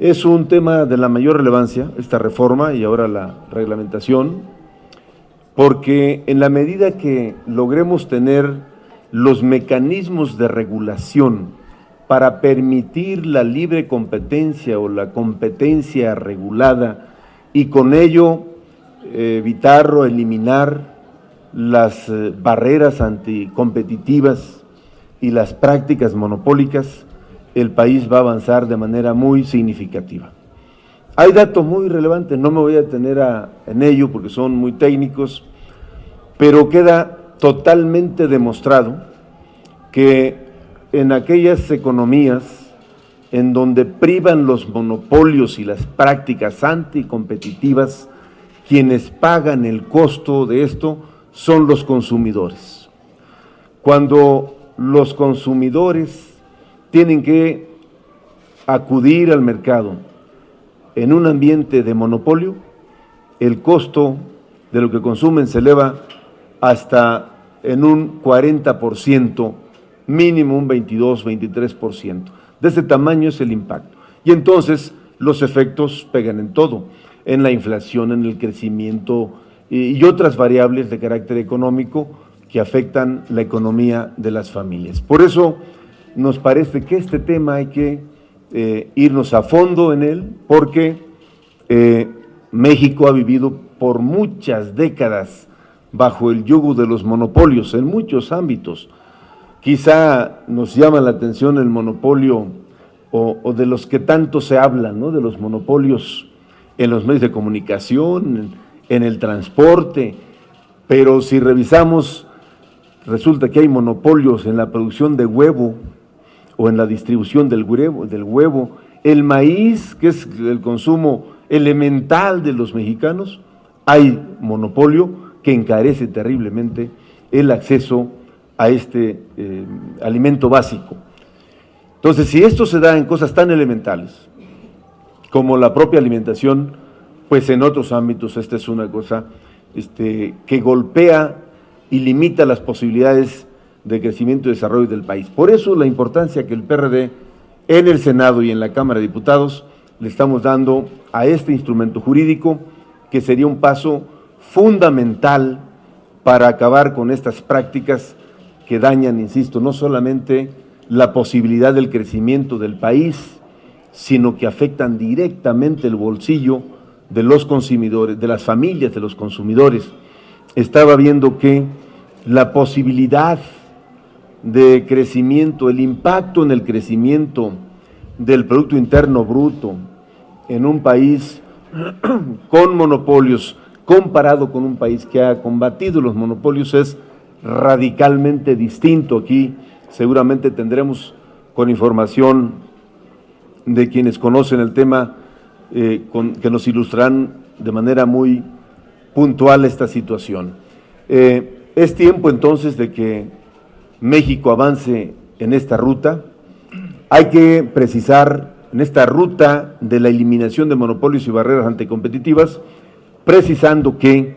Es un tema de la mayor relevancia, esta reforma y ahora la reglamentación, porque en la medida que logremos tener los mecanismos de regulación para permitir la libre competencia o la competencia regulada y con ello evitar o eliminar las barreras anticompetitivas y las prácticas monopólicas, el país va a avanzar de manera muy significativa. Hay datos muy relevantes, no me voy a detener en ello porque son muy técnicos, pero queda totalmente demostrado que en aquellas economías en donde privan los monopolios y las prácticas anticompetitivas, quienes pagan el costo de esto son los consumidores. Cuando los consumidores tienen que acudir al mercado en un ambiente de monopolio, el costo de lo que consumen se eleva hasta en un 40%, mínimo un 22, 23%. De ese tamaño es el impacto. Y entonces los efectos pegan en todo, en la inflación, en el crecimiento y otras variables de carácter económico que afectan la economía de las familias. Por eso nos parece que este tema hay que irnos a fondo en él, porque México ha vivido por muchas décadas bajo el yugo de los monopolios en muchos ámbitos. Quizá nos llama la atención el monopolio o de los que tanto se habla, ¿no? De los monopolios en los medios de comunicación, en el transporte, pero si revisamos, resulta que hay monopolios en la producción de huevo o en la distribución del huevo, el maíz, que es el consumo elemental de los mexicanos, hay monopolio que encarece terriblemente el acceso a este alimento básico. Entonces, si esto se da en cosas tan elementales como la propia alimentación, pues en otros ámbitos esta es una cosa que golpea y limita las posibilidades de crecimiento y desarrollo del país. Por eso la importancia que el PRD en el Senado y en la Cámara de Diputados le estamos dando a este instrumento jurídico, que sería un paso fundamental para acabar con estas prácticas que dañan, insisto, no solamente la posibilidad del crecimiento del país, sino que afectan directamente el bolsillo de los consumidores, de las familias de los consumidores. Estaba viendo que la posibilidad de crecimiento, el impacto en el crecimiento del Producto Interno Bruto en un país con monopolios, comparado con un país que ha combatido los monopolios, es radicalmente distinto. Aquí seguramente tendremos, con información de quienes conocen el tema, que nos ilustrarán de manera muy puntual esta situación. Es tiempo entonces de que México avance en esta ruta. Hay que precisar en esta ruta de la eliminación de monopolios y barreras anticompetitivas, precisando que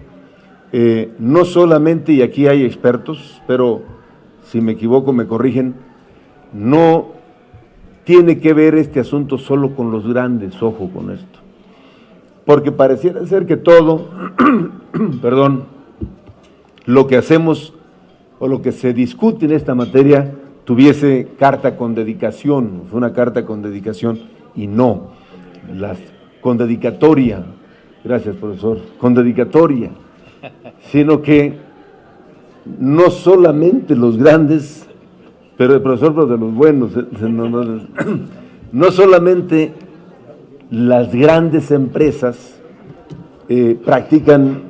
no solamente, y aquí hay expertos, pero si me equivoco me corrigen, no tiene que ver este asunto solo con los grandes, ojo con esto, porque pareciera ser que todo, perdón, lo que hacemos o lo que se discute en esta materia tuviese carta con dedicación, fue una carta con dedicación, y no, con dedicatoria, gracias profesor, con dedicatoria, sino que no solamente los grandes, pero el profesor, pero de los buenos, no solamente las grandes empresas practican,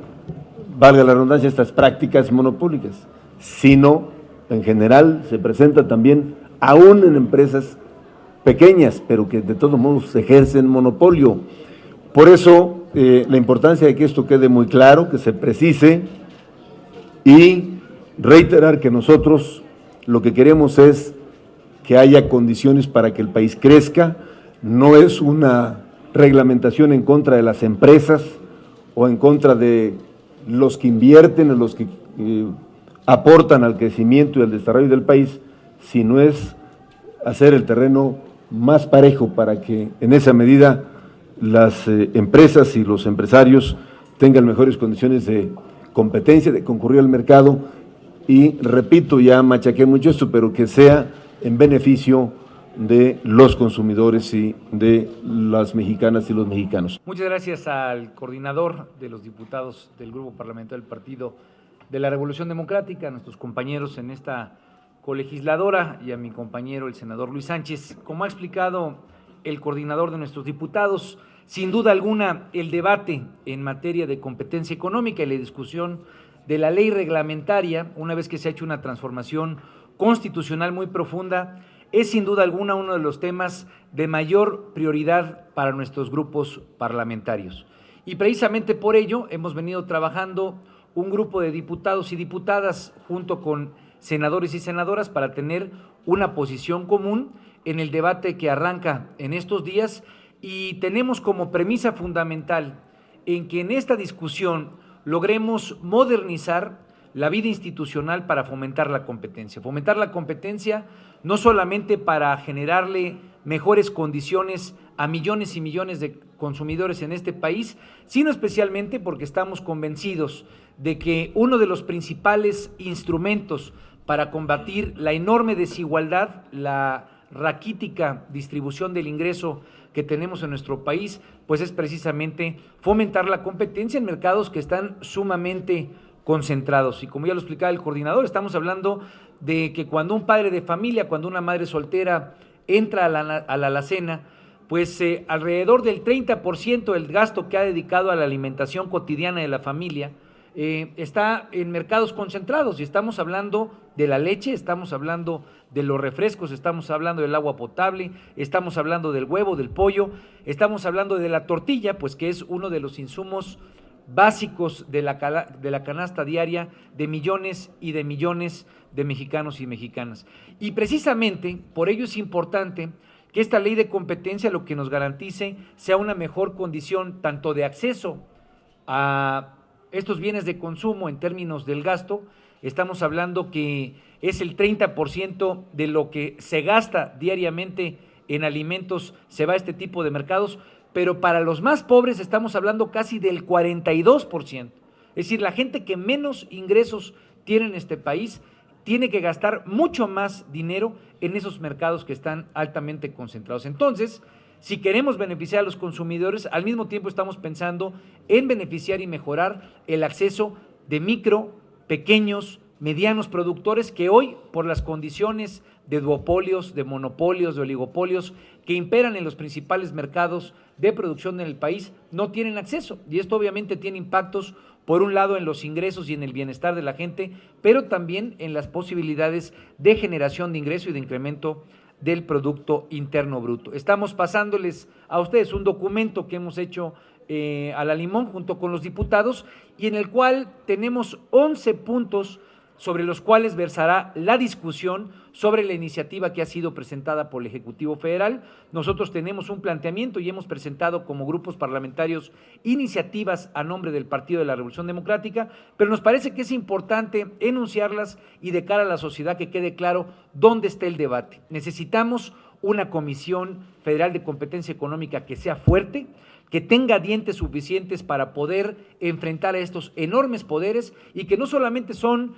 valga la redundancia, estas prácticas monopólicas, sino en general se presenta también aún en empresas pequeñas, pero que de todos modos ejercen monopolio. Por eso la importancia de que esto quede muy claro, que se precise, y reiterar que nosotros lo que queremos es que haya condiciones para que el país crezca. No es una reglamentación en contra de las empresas o en contra de los que invierten, o los que aportan al crecimiento y al desarrollo del país, sino es hacer el terreno más parejo para que en esa medida las empresas y los empresarios tengan mejores condiciones de competencia, de concurrir al mercado y, repito, ya machaqué mucho esto, pero que sea en beneficio de los consumidores y de las mexicanas y los mexicanos. Muchas gracias al coordinador de los diputados del Grupo Parlamentario del Partido de la Revolución Democrática, a nuestros compañeros en esta colegisladora y a mi compañero el senador Luis Sánchez. Como ha explicado el coordinador de nuestros diputados, sin duda alguna el debate en materia de competencia económica y la discusión de la ley reglamentaria, una vez que se ha hecho una transformación constitucional muy profunda, es sin duda alguna uno de los temas de mayor prioridad para nuestros grupos parlamentarios. Y precisamente por ello hemos venido trabajando un grupo de diputados y diputadas junto con senadores y senadoras para tener una posición común en el debate que arranca en estos días, y tenemos como premisa fundamental en que en esta discusión logremos modernizar la vida institucional para fomentar la competencia. Fomentar la competencia no solamente para generarle mejores condiciones a millones y millones de consumidores en este país, sino especialmente porque estamos convencidos de que uno de los principales instrumentos para combatir la enorme desigualdad, la raquítica distribución del ingreso que tenemos en nuestro país, pues es precisamente fomentar la competencia en mercados que están sumamente concentrados. Y como ya lo explicaba el coordinador, estamos hablando de que cuando un padre de familia, cuando una madre soltera entra a la alacena, pues alrededor del 30% del gasto que ha dedicado a la alimentación cotidiana de la familia está en mercados concentrados, y estamos hablando de la leche, estamos hablando de los refrescos, estamos hablando del agua potable, estamos hablando del huevo, del pollo, estamos hablando de la tortilla, pues que es uno de los insumos básicos de la canasta diaria de millones y de millones de mexicanos y mexicanas. Y precisamente por ello es importante que esta ley de competencia lo que nos garantice sea una mejor condición tanto de acceso a estos bienes de consumo en términos del gasto. Estamos hablando que es el 30% de lo que se gasta diariamente en alimentos, se va a este tipo de mercados, pero para los más pobres estamos hablando casi del 42%. Es decir, la gente que menos ingresos tiene en este país tiene que gastar mucho más dinero en esos mercados que están altamente concentrados. Entonces, si queremos beneficiar a los consumidores, al mismo tiempo estamos pensando en beneficiar y mejorar el acceso de micro, pequeños, medianos productores que hoy, por las condiciones de duopolios, de monopolios, de oligopolios que imperan en los principales mercados de producción en el país, no tienen acceso. Y esto obviamente tiene impactos, por un lado, en los ingresos y en el bienestar de la gente, pero también en las posibilidades de generación de ingreso y de incremento del Producto Interno Bruto. Estamos pasándoles a ustedes un documento que hemos hecho a la limón junto con los diputados, y en el cual tenemos 11 puntos sobre los cuales versará la discusión sobre la iniciativa que ha sido presentada por el Ejecutivo Federal. Nosotros tenemos un planteamiento y hemos presentado como grupos parlamentarios iniciativas a nombre del Partido de la Revolución Democrática, pero nos parece que es importante enunciarlas y de cara a la sociedad que quede claro dónde está el debate. Necesitamos una Comisión Federal de Competencia Económica que sea fuerte, que tenga dientes suficientes para poder enfrentar a estos enormes poderes, y que no solamente son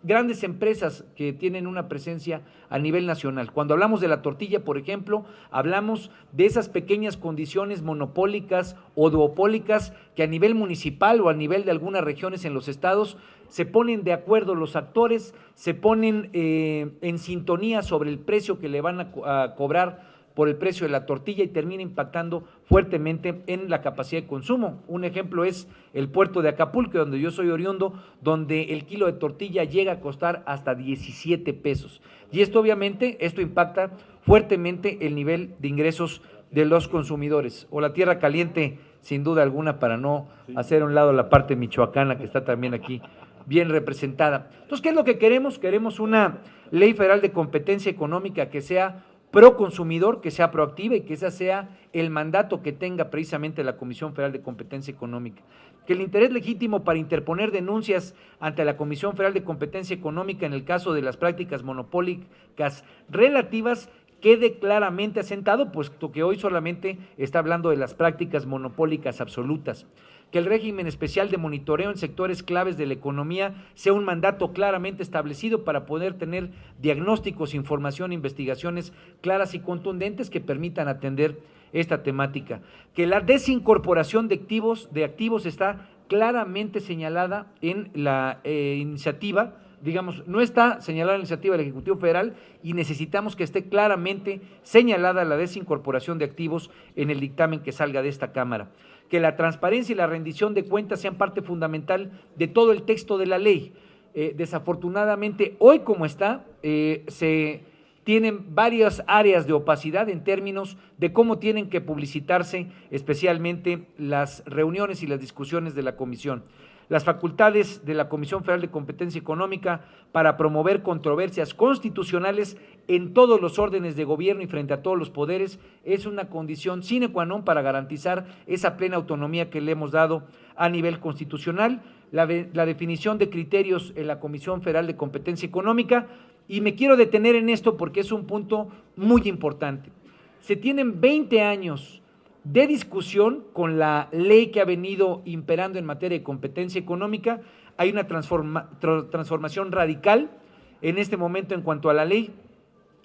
grandes empresas que tienen una presencia a nivel nacional. Cuando hablamos de la tortilla, por ejemplo, hablamos de esas pequeñas condiciones monopólicas o duopólicas que a nivel municipal o a nivel de algunas regiones en los estados se ponen de acuerdo los actores, se ponen en sintonía sobre el precio que le van a cobrar por el precio de la tortilla, y termina impactando fuertemente en la capacidad de consumo. Un ejemplo es el puerto de Acapulco, donde yo soy oriundo, donde el kilo de tortilla llega a costar hasta 17 pesos. Y esto obviamente, impacta fuertemente el nivel de ingresos de los consumidores. O la tierra caliente, sin duda alguna, para no hacer a un lado la parte michoacana, que está también aquí bien representada. Entonces, ¿qué es lo que queremos? Queremos una ley federal de competencia económica que sea pro consumidor, que sea proactiva, y que ese sea el mandato que tenga precisamente la Comisión Federal de Competencia Económica. Que el interés legítimo para interponer denuncias ante la Comisión Federal de Competencia Económica en el caso de las prácticas monopólicas relativas quede claramente asentado, puesto que hoy solamente está hablando de las prácticas monopólicas absolutas. Que el régimen especial de monitoreo en sectores claves de la economía sea un mandato claramente establecido para poder tener diagnósticos, información, investigaciones claras y contundentes que permitan atender esta temática. Que la desincorporación de activos está claramente señalada en la iniciativa, digamos, no está señalada en la iniciativa del Ejecutivo Federal y necesitamos que esté claramente señalada la desincorporación de activos en el dictamen que salga de esta Cámara. Que la transparencia y la rendición de cuentas sean parte fundamental de todo el texto de la ley. Desafortunadamente, hoy como está, se tienen varias áreas de opacidad en términos de cómo tienen que publicitarse especialmente las reuniones y las discusiones de la comisión. Las facultades de la Comisión Federal de Competencia Económica para promover controversias constitucionales en todos los órdenes de gobierno y frente a todos los poderes es una condición sine qua non para garantizar esa plena autonomía que le hemos dado a nivel constitucional, la definición de criterios en la Comisión Federal de Competencia Económica, y me quiero detener en esto porque es un punto muy importante. Se tienen 20 años de discusión con la ley que ha venido imperando en materia de competencia económica. Hay una transformación radical en este momento en cuanto a la ley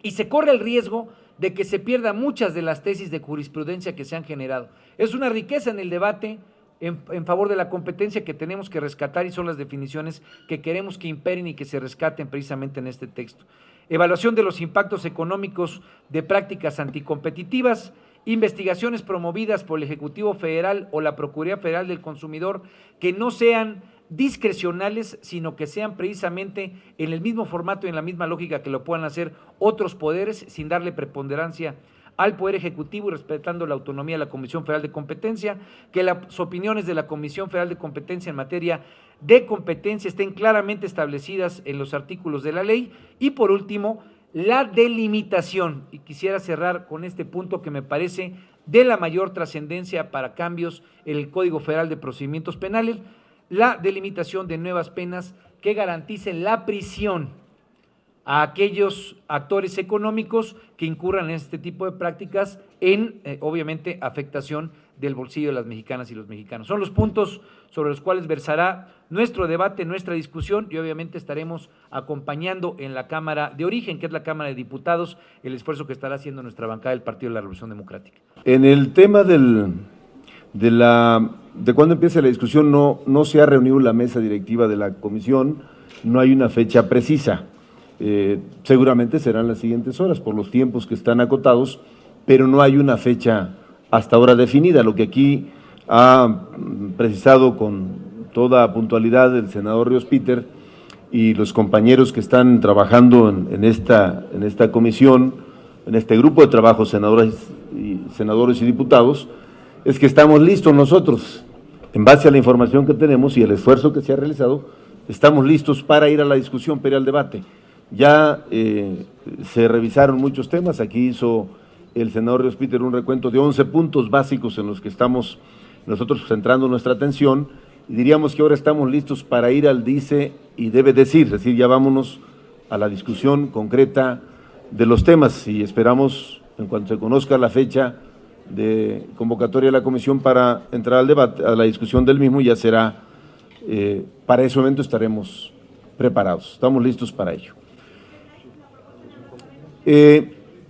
y se corre el riesgo de que se pierdan muchas de las tesis de jurisprudencia que se han generado. Es una riqueza en el debate en favor de la competencia que tenemos que rescatar y son las definiciones que queremos que imperen y que se rescaten precisamente en este texto. Evaluación de los impactos económicos de prácticas anticompetitivas, investigaciones promovidas por el Ejecutivo Federal o la Procuraduría Federal del Consumidor que no sean discrecionales, sino que sean precisamente en el mismo formato y en la misma lógica que lo puedan hacer otros poderes sin darle preponderancia al Poder Ejecutivo y respetando la autonomía de la Comisión Federal de Competencia, que las opiniones de la Comisión Federal de Competencia en materia de competencia estén claramente establecidas en los artículos de la ley y por último, la delimitación, y quisiera cerrar con este punto que me parece de la mayor trascendencia para cambios en el Código Federal de Procedimientos Penales, la delimitación de nuevas penas que garanticen la prisión a aquellos actores económicos que incurran en este tipo de prácticas en, obviamente, afectación del bolsillo de las mexicanas y los mexicanos. Son los puntos sobre los cuales versará nuestro debate, nuestra discusión y obviamente estaremos acompañando en la Cámara de Origen, que es la Cámara de Diputados, el esfuerzo que estará haciendo nuestra bancada del Partido de la Revolución Democrática. En el tema de cuándo empiece la discusión, no se ha reunido la mesa directiva de la comisión, no hay una fecha precisa. Seguramente serán las siguientes horas por los tiempos que están acotados, pero no hay una fecha hasta ahora definida. Lo que aquí ha precisado con toda puntualidad el senador Ríos Peter y los compañeros que están trabajando en esta comisión, en este grupo de trabajo, senadores y diputados, es que estamos listos nosotros, en base a la información que tenemos y el esfuerzo que se ha realizado, estamos listos para ir a la discusión, para ir al debate. Ya se revisaron muchos temas, aquí hizo el senador Ríos Peter un recuento de 11 puntos básicos en los que estamos nosotros centrando nuestra atención y diríamos que ahora estamos listos para ir al dice y debe decir, es decir, ya vámonos a la discusión concreta de los temas y esperamos, en cuanto se conozca la fecha de convocatoria de la comisión para entrar al debate, a la discusión del mismo, ya será, para ese momento estaremos preparados, estamos listos para ello.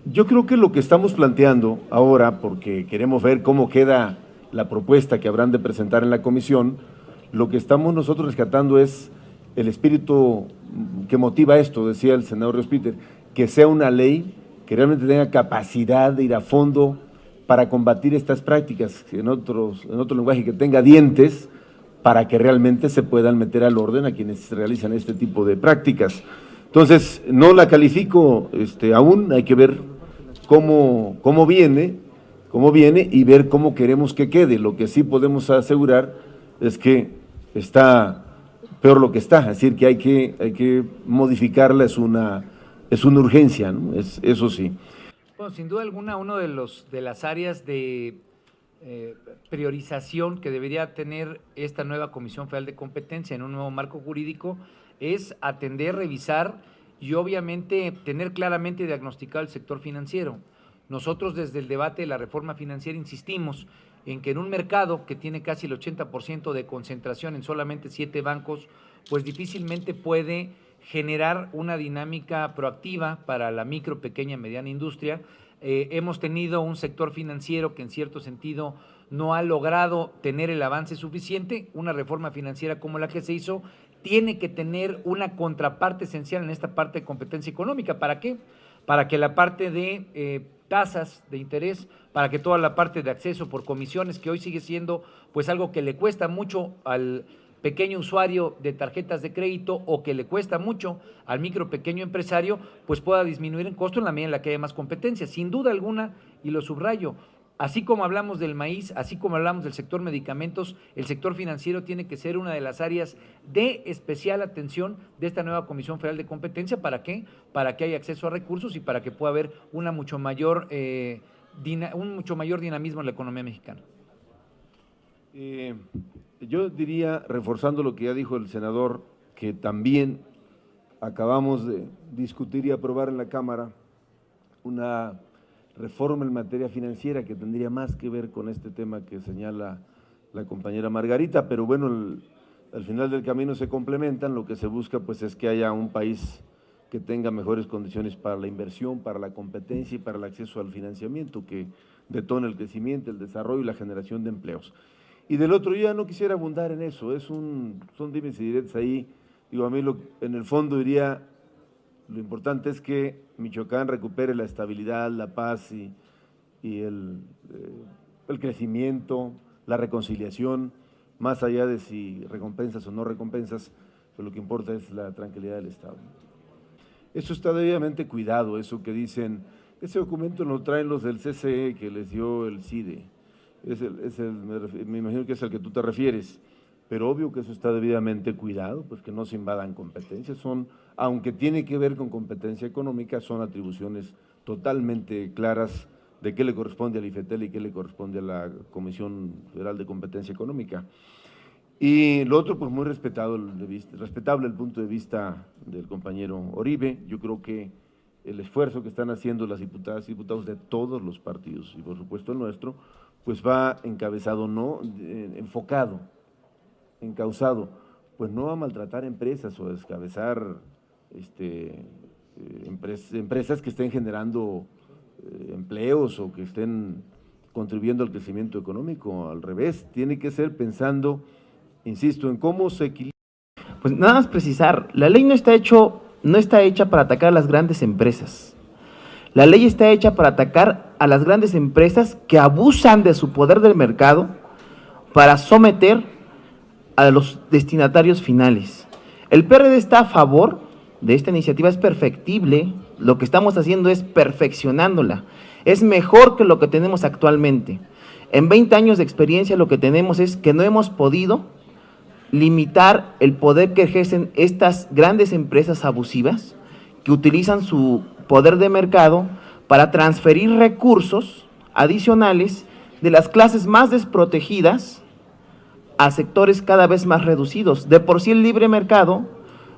Yo creo que lo que estamos planteando ahora, porque queremos ver cómo queda la propuesta que habrán de presentar en la comisión, lo que estamos nosotros rescatando es el espíritu que motiva esto, decía el senador Ríos Peter, que sea una ley que realmente tenga capacidad de ir a fondo para combatir estas prácticas, en otro lenguaje, que tenga dientes para que realmente se puedan meter al orden a quienes realizan este tipo de prácticas. Entonces, no la califico aún, hay que ver cómo viene y ver cómo queremos que quede. Lo que sí podemos asegurar es que está peor lo que está, es decir, que hay que modificarla, es una urgencia, ¿no? Eso sí. Bueno, sin duda alguna, uno de las áreas de priorización que debería tener esta nueva Comisión Federal de Competencia en un nuevo marco jurídico es atender, revisar y obviamente tener claramente diagnosticado el sector financiero. Nosotros desde el debate de la reforma financiera insistimos en que en un mercado que tiene casi el 80% de concentración en solamente 7 bancos, pues difícilmente puede generar una dinámica proactiva para la micro, pequeña y mediana industria. Hemos tenido un sector financiero que en cierto sentido no ha logrado tener el avance suficiente. Una reforma financiera como la que se hizo tiene que tener una contraparte esencial en esta parte de competencia económica. ¿Para qué? Para que la parte de tasas de interés, para que toda la parte de acceso por comisiones, que hoy sigue siendo pues algo que le cuesta mucho al pequeño usuario de tarjetas de crédito o que le cuesta mucho al micro pequeño empresario, pues pueda disminuir en costo en la medida en la que haya más competencia. Sin duda alguna, y lo subrayo, así como hablamos del maíz, así como hablamos del sector medicamentos, el sector financiero tiene que ser una de las áreas de especial atención de esta nueva Comisión Federal de Competencia. ¿Para qué? Para que haya acceso a recursos y para que pueda haber un mucho mayor dinamismo en la economía mexicana. Yo diría, reforzando lo que ya dijo el senador, que también acabamos de discutir y aprobar en la Cámara una reforma en materia financiera que tendría más que ver con este tema que señala la compañera Margarita, pero bueno, al final del camino se complementan. Lo que se busca pues es que haya un país que tenga mejores condiciones para la inversión, para la competencia y para el acceso al financiamiento, que detone el crecimiento, el desarrollo y la generación de empleos. Y del otro, yo ya no quisiera abundar en eso, son dimes y diretes ahí. Digo, a mí en el fondo diría, lo importante es que Michoacán recupere la estabilidad, la paz y el crecimiento, la reconciliación, más allá de si recompensas o no recompensas, pues lo que importa es la tranquilidad del Estado. Eso está debidamente cuidado, eso que dicen, ese documento lo traen los del CCE que les dio el CIDE, me imagino que es al que tú te refieres, pero obvio que eso está debidamente cuidado, pues que no se invadan competencias, aunque tiene que ver con competencia económica, son atribuciones totalmente claras de qué le corresponde al IFETEL y qué le corresponde a la Comisión Federal de Competencia Económica. Y lo otro, pues muy respetable el punto de vista del compañero Oribe. Yo creo que el esfuerzo que están haciendo las diputadas y diputados de todos los partidos, y por supuesto el nuestro, pues va encabezado, encauzado, pues no a maltratar empresas o a descabezar empresas que estén generando empleos o que estén contribuyendo al crecimiento económico. Al revés, tiene que ser pensando, insisto, en cómo se equilibra. Pues nada más precisar, la ley no está hecha para atacar a las grandes empresas. La ley está hecha para atacar a las grandes empresas que abusan de su poder del mercado para someter a los destinatarios finales. El PRD está a favor de esta iniciativa, es perfectible, lo que estamos haciendo es perfeccionándola, es mejor que lo que tenemos actualmente. En 20 años de experiencia lo que tenemos es que no hemos podido limitar el poder que ejercen estas grandes empresas abusivas que utilizan su poder de mercado para transferir recursos adicionales de las clases más desprotegidas a sectores cada vez más reducidos. De por sí el libre mercado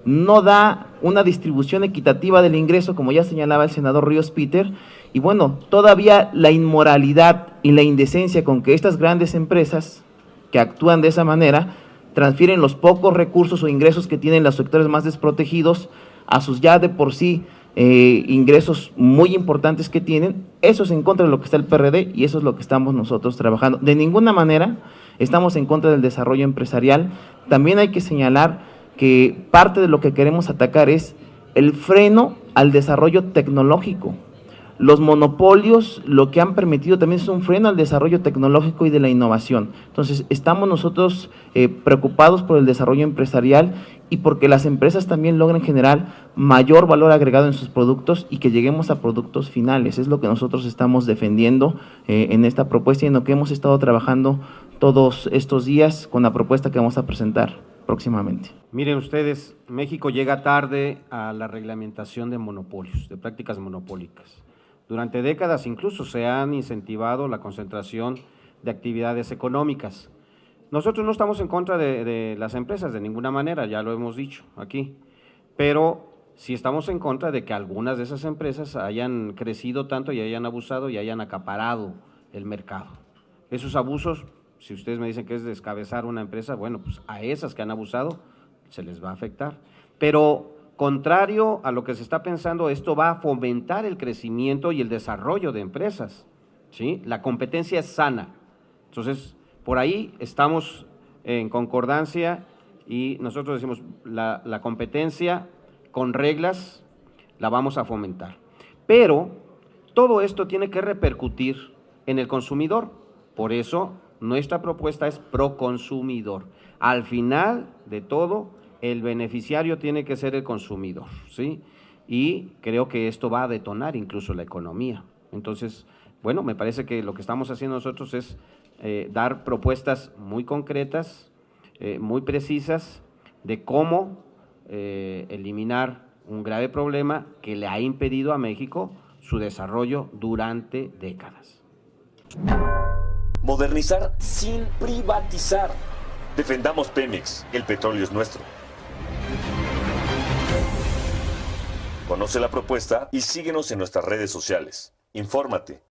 no da una distribución equitativa del ingreso, como ya señalaba el senador Ríos Peter, y bueno, todavía la inmoralidad y la indecencia con que estas grandes empresas que actúan de esa manera transfieren los pocos recursos o ingresos que tienen los sectores más desprotegidos a sus ya de por sí ingresos muy importantes que tienen. Eso es en contra de lo que está el PRD y eso es lo que estamos nosotros trabajando. De ninguna manera estamos en contra del desarrollo empresarial. También hay que señalar que parte de lo que queremos atacar es el freno al desarrollo tecnológico. Los monopolios lo que han permitido también es un freno al desarrollo tecnológico y de la innovación. Entonces, estamos nosotros preocupados por el desarrollo empresarial y porque las empresas también logren generar mayor valor agregado en sus productos y que lleguemos a productos finales. Es lo que nosotros estamos defendiendo en esta propuesta y en lo que hemos estado trabajando todos estos días con la propuesta que vamos a presentar próximamente. Miren ustedes, México llega tarde a la reglamentación de monopolios, de prácticas monopólicas. Durante décadas incluso se han incentivado la concentración de actividades económicas. Nosotros no estamos en contra de las empresas de ninguna manera, ya lo hemos dicho aquí, pero sí estamos en contra de que algunas de esas empresas hayan crecido tanto y hayan abusado y hayan acaparado el mercado. Esos abusos, si ustedes me dicen que es descabezar una empresa, bueno, pues a esas que han abusado se les va a afectar. Pero contrario a lo que se está pensando, esto va a fomentar el crecimiento y el desarrollo de empresas, ¿sí? La competencia es sana. Entonces, por ahí estamos en concordancia y nosotros decimos la competencia con reglas la vamos a fomentar. Pero todo esto tiene que repercutir en el consumidor. Por eso nuestra propuesta es pro consumidor. Al final de todo, el beneficiario tiene que ser el consumidor, ¿sí? Y creo que esto va a detonar incluso la economía. Entonces, bueno, me parece que lo que estamos haciendo nosotros es dar propuestas muy concretas, muy precisas, de cómo eliminar un grave problema que le ha impedido a México su desarrollo durante décadas. Modernizar sin privatizar. Defendamos Pemex, el petróleo es nuestro. Conoce la propuesta y síguenos en nuestras redes sociales. Infórmate.